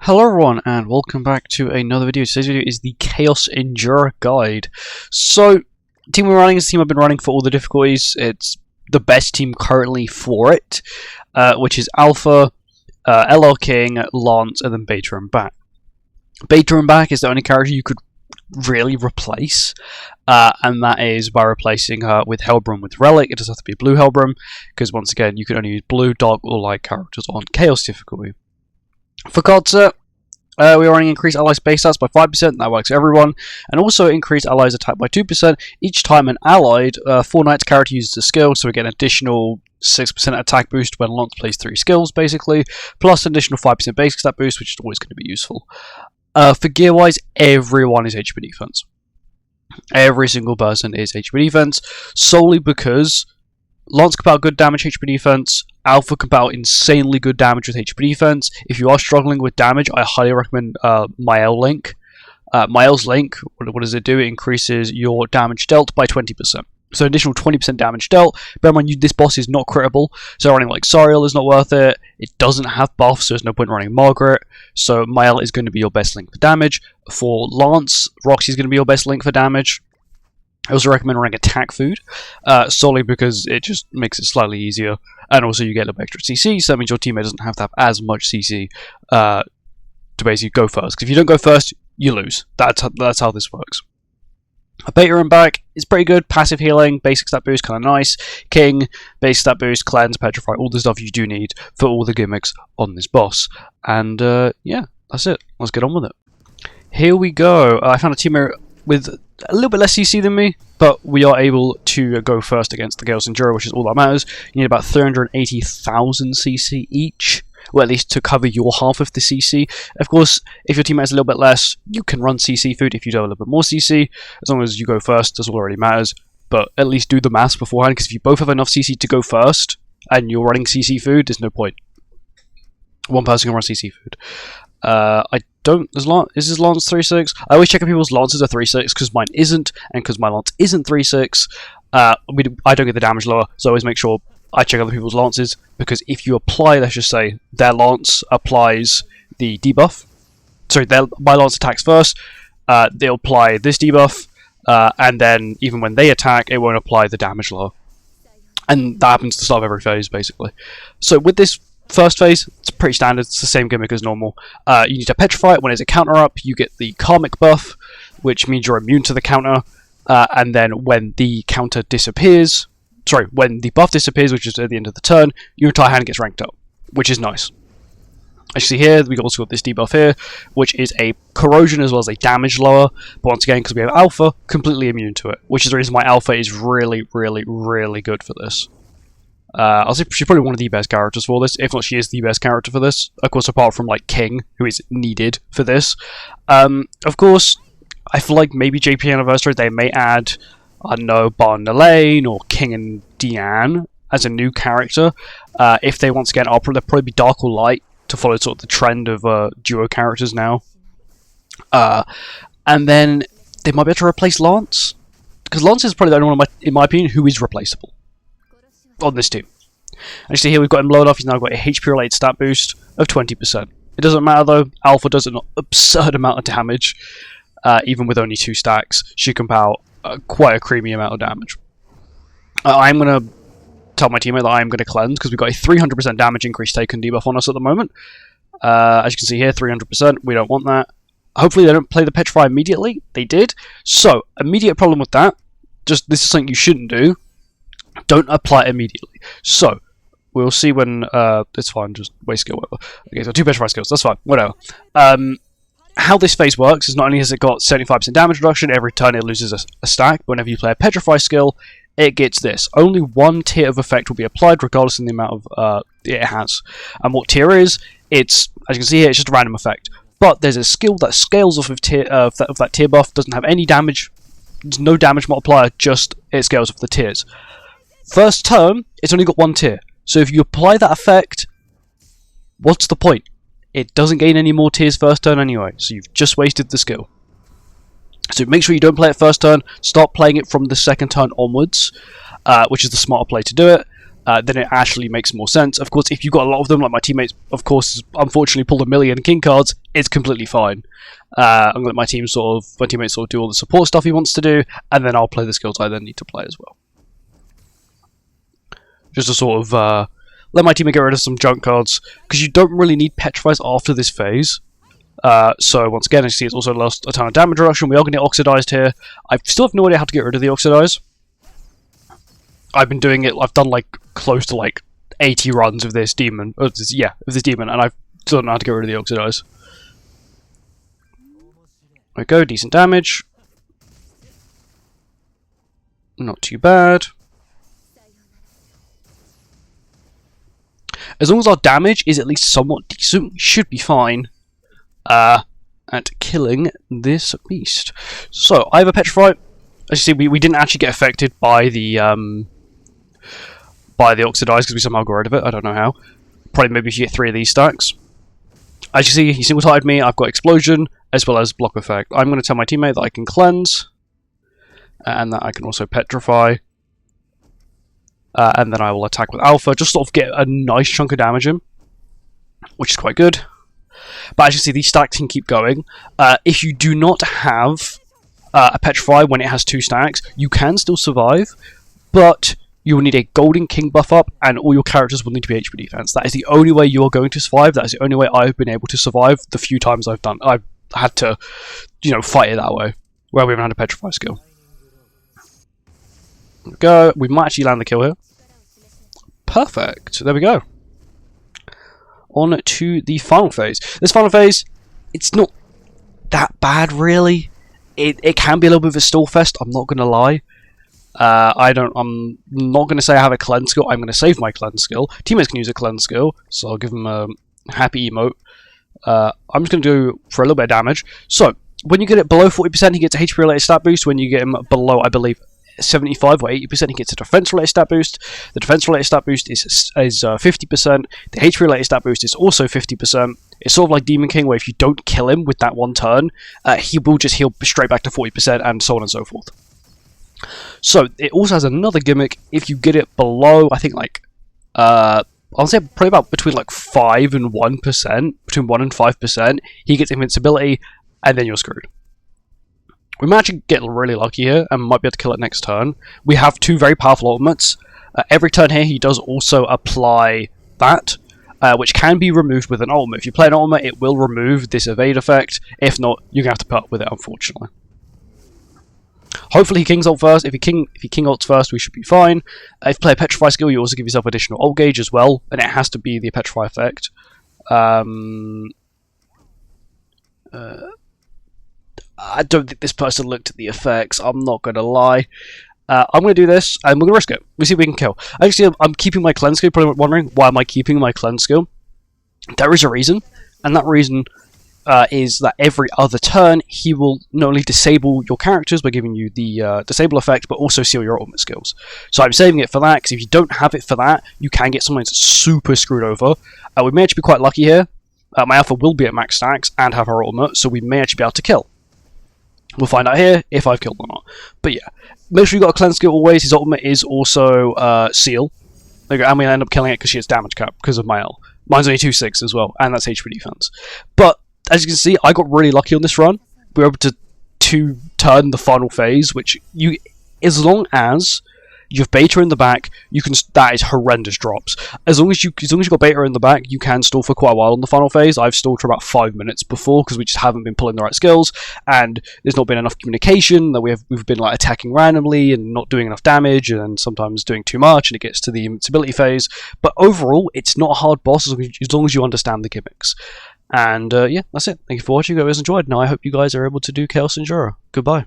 Hello everyone and welcome back to another video. Today's video is the Chaos INDURA guide. So, the team we're running is the team I've been running for all the difficulties. It's the best team currently for it, which is Alpha, LR King, Lance, and then Beta and Back. Beta and Back is the only character you could really replace, and that is by replacing her with Hellbrim with Relic. It doesn't have to be a blue Hellbrim, because once again you can only use blue, dark, or light characters on Chaos difficulty. For card set, we are running increased allies base stats by 5%, that works for everyone, and also increased allies attack by 2% each time an allied 4 Knights character uses a skill, so we get an additional 6% attack boost when Lance plays 3 skills, basically, plus an additional 5% basic stat boost, which is always going to be useful. For gear-wise, everyone is HP defense. Every single person is HP defense, solely because Lance can out good damage HP defense, Alpha can out insanely good damage with HP defense. If you are struggling with damage, I highly recommend Mael Link. Mael's Link, what does it do? It increases your damage dealt by 20%. So additional 20% damage dealt. Bear in mind, this boss is not critable, so running like Sariel is not worth it. It doesn't have buffs, so there's no point in running Margaret. So Mael is going to be your best link for damage. For Lance, Roxy is going to be your best link for damage. I also recommend running Attack Food, solely because it just makes it slightly easier, and also you get a little extra CC, so that means your teammate doesn't have to have as much CC to basically go first. Because if you don't go first, you lose. That's how this works. A Beta and Back is pretty good. Passive healing, basic stat boost, kind of nice. King, basic stat boost, cleanse, petrify, all the stuff you do need for all the gimmicks on this boss. And yeah, that's it. Let's get on with it. Here we go. I found a teammate with a little bit less CC than me, but we are able to go first against the Chaos INDURA, which is all that matters. You need about 380,000 CC each, or at least to cover your half of the CC. Of course, if your teammate has a little bit less, you can run CC food if you do have a little bit more CC. As long as you go first, that's all that really matters. But at least do the maths beforehand, because if you both have enough CC to go first, and you're running CC food, there's no point. One person can run CC food. Is this Lance 3-6? I always check if people's Lances are 3-6 because mine isn't, and because my Lance isn't 3-6, I don't get the damage lower, so I always make sure I check other people's Lances, because if you apply, let's just say, their Lance applies the debuff, sorry, my Lance attacks first, they'll apply this debuff, and then even when they attack, it won't apply the damage lower. And that happens at the start of every phase, basically. So with this first phase, it's pretty standard, it's the same gimmick as normal. You need to petrify it. When it's a counter up, you get the karmic buff, which means you're immune to the counter, and then when the counter disappears, sorry, when the buff disappears, which is at the end of the turn, your entire hand gets ranked up, which is nice. As you see here, we've also got this debuff here, which is a corrosion as well as a damage lower, but once again, because we have Alpha, completely immune to it, which is the reason why Alpha is really, really, really good for this. I'll say she's probably one of the best characters for this, if not she is the best character for this, of course apart from like King, who is needed for this. Of course, I feel like maybe JP Anniversary they may add, I don't know, Barn Elaine or King and Deanne as a new character. If they once again, they'll probably be Dark or Light to follow sort of the trend of duo characters now. And then they might be able to replace Lance, because Lance is probably the only one in my opinion who is replaceable on this team. Actually, here we've got him lowered off. He's now got a HP related stat boost of 20%. It doesn't matter though, Alpha does an absurd amount of damage. Even with only 2 stacks, she can power quite a creamy amount of damage. I'm going to tell my teammate that I'm going to cleanse, because we've got a 300% damage increase taken debuff on us at the moment. As you can see here, 300%, we don't want that. Hopefully they don't play the Petrify immediately. They did. So, immediate problem with that, just this is something you shouldn't do. Don't apply it immediately. So, we'll see when, it's fine, just waste skill, whatever. Okay, so 2 Petrify skills, that's fine, whatever. How this phase works is not only has it got 75% damage reduction, every turn it loses a stack, but whenever you play a Petrify skill, it gets this. Only 1 tier of effect will be applied, regardless of the amount of it has. And what tier is, it's, as you can see here, it's just a random effect. But there's a skill that scales off of, that tier buff, doesn't have any damage, there's no damage multiplier, just it scales off the tiers. First turn, it's only got 1 tier. So if you apply that effect, what's the point? It doesn't gain any more tiers first turn anyway, so you've just wasted the skill. So make sure you don't play it first turn, start playing it from the second turn onwards, which is the smarter play to do it. then it actually makes more sense. Of course, if you've got a lot of them, like my teammates, of course, unfortunately pulled 1,000,000 king cards, it's completely fine. I'm gonna let my teammates sort of do all the support stuff he wants to do, and then I'll play the skills I then need to play as well. Just to sort of let my teammate get rid of some junk cards, because you don't really need petrifies after this phase. So once again, as you see, it's also lost a ton of damage reduction. We are going to get oxidized here. I still have no idea how to get rid of the oxidize. I've been doing it. I've done like close to like 80 runs of this demon. Of this demon, and I still don't know how to get rid of the oxidize. There we go, decent damage. Not too bad. As long as our damage is at least somewhat decent, we should be fine at killing this beast. So I have a petrify. As you see, we didn't actually get affected by the oxidize because we somehow got rid of it. I don't know how. Probably maybe if you get 3 of these stacks. As you see, he single-targeted me. I've got explosion as well as block effect. I'm going to tell my teammate that I can cleanse and that I can also petrify. And then I will attack with alpha, just sort of get a nice chunk of damage in, which is quite good. But as you see, these stacks can keep going. If you do not have a petrify when it has 2 stacks, you can still survive, but you will need a golden king buff up, and all your characters will need to be HP defense. That is the only way you are going to survive. That is the only way I've been able to survive the few times I've had to, fight it that way, where we haven't had a petrify skill. There we go. We might actually land the kill here. Perfect. There we go. On to the final phase. This final phase, it's not that bad really. It can be a little bit of a stall fest. I'm not gonna lie. I'm not gonna say I have a cleanse skill. I'm gonna save my cleanse skill. Teammates can use a cleanse skill, so I'll give them a happy emote. I'm just gonna do for a little bit of damage. So when you get it below 40%, he gets a HP related stat boost. When you get him below, I believe, 75 or 80%, he gets a defense related stat boost. The defense related stat boost is 50%. The HP related stat boost is also 50%. It's sort of like Demon King, where if you don't kill him with that one turn, he will just heal straight back to 40%, and so on and so forth. So it also has another gimmick. If you get it below, I think like I'll say probably about between like 5 and 1%, between 1 and 5%, he gets invincibility, and then you're screwed. We might actually get really lucky here and might be able to kill it next turn. We have 2 very powerful ultimates. Every turn here he does also apply that, which can be removed with an ultimate. If you play an ultimate, it will remove this evade effect. If not, you're going to have to put up with it, unfortunately. Hopefully he kings ult first. If he king ults first, we should be fine. If you play a petrify skill, you also give yourself additional ult gauge as well, and it has to be the petrify effect. I don't think this person looked at the effects, I'm not going to lie. I'm going to do this, and we're going to risk it. We'll see if we can kill. Actually, I'm keeping my cleanse skill. You're probably wondering, why am I keeping my cleanse skill? There is a reason, and that reason is that every other turn, he will not only disable your characters by giving you the disable effect, but also seal your ultimate skills. So I'm saving it for that, because if you don't have it for that, you can get someone that's super screwed over. We may actually be quite lucky here. My alpha will be at max stacks and have her ultimate, so we may actually be able to kill. We'll find out here if I've killed or not. But yeah, make sure you've got a cleanse skill always. His ultimate is also seal. And we end up killing it because she has damage cap because of my L. Mine's only 2/6 as well, and that's HP defense. But as you can see, I got really lucky on this run. We were able to turn the final phase, which as long as you have beta in the back, that is horrendous drops. As long as you've got beta in the back, you can stall for quite a while on the final phase. I've stalled for about 5 minutes before because we just haven't been pulling the right skills, and there's not been enough communication. That we've been like attacking randomly and not doing enough damage, and sometimes doing too much, and it gets to the invincibility phase. But overall, it's not a hard boss as long as you understand the gimmicks. And yeah, that's it. Thank you for watching. I hope you guys enjoyed. Now I hope you guys are able to do Chaos Endura. Goodbye.